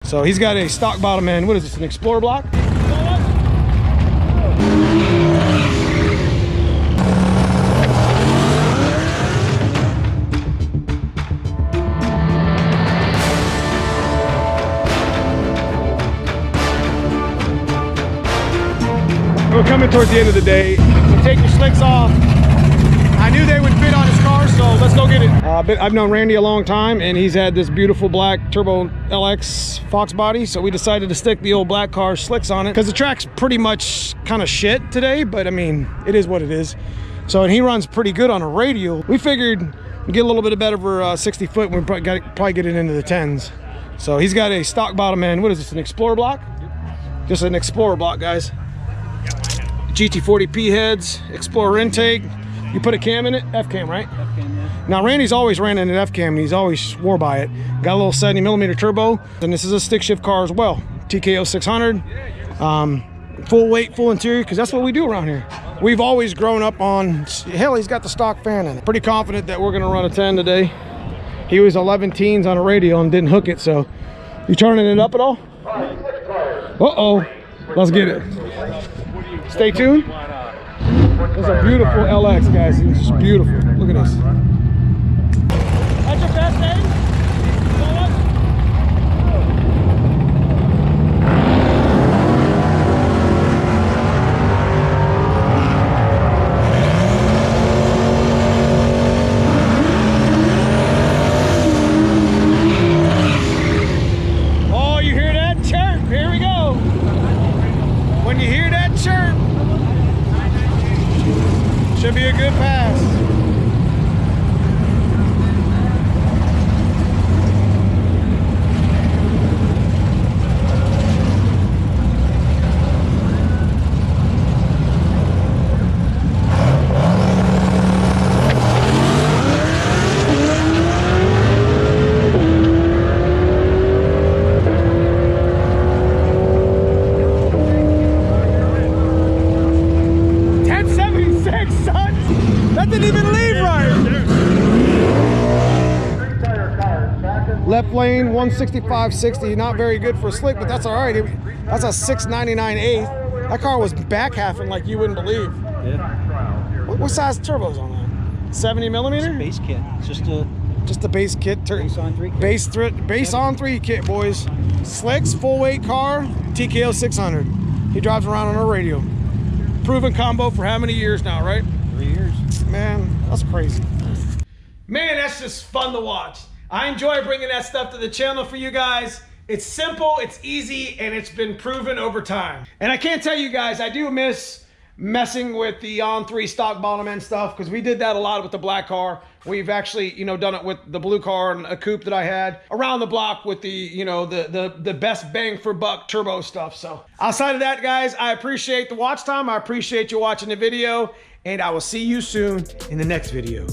So he's got a stock bottom end. What is this, an Explorer block? We're coming towards the end of the day. You take your slicks off. I knew they would fit on his car, so let's go get it. I've known Randy a long time, and he's had this beautiful black Turbo LX Fox body, so we decided to stick the old black car slicks on it because the track's pretty much kind of shit today, but I mean, it is what it is. So, and he runs pretty good on a radial. We figured we'd get a little bit better for 60 foot, we'd probably get it into the 10s. So he's got a stock bottom end. What is this, an Explorer block? Just an Explorer block, guys. GT40 P heads, Explorer intake. You put a cam in it? F-cam, right? F-cam, yeah. Now, Randy's always ran in an F-cam, and he's always swore by it. Got a little 70mm turbo, and this is a stick shift car as well. TKO 600. Full weight, full interior, because that's what we do around here. We've always grown up on, hell, he's got the stock fan in it. Pretty confident that we're going to run a 10 today. He was 11 teens on a radial and didn't hook it, so. You turning it up at all? Uh-oh. Let's get it. Stay tuned. It's a beautiful LX, guys. It's just beautiful. Look at this. That's your best day? Oh, you hear that chirp? Here we go. When you hear that chirp, should be a good pass. Left lane 165/60, not very good for a slick, but that's all right. That's a 699/8. That car was back halfing like you wouldn't believe. Yeah. What size turbos on that? 70mm? It's a base kit. It's just a base kit. Base on 3 kit. Base on 3 kit, boys. Slicks, full weight car, TKO 600. He drives around on a radio. Proven combo for how many years now, right? 3 years. Man, that's crazy. Man, that's just fun to watch. I enjoy bringing that stuff to the channel for you guys. It's simple, it's easy, and it's been proven over time. And I can't tell you guys, I do miss messing with the on-3 stock bottom end stuff, because we did that a lot with the black car. We've actually, you know, done it with the blue car and a coupe that I had around the block with the, you know, the best bang for buck turbo stuff. So outside of that, guys, I appreciate the watch time. I appreciate you watching the video, and I will see you soon in the next video.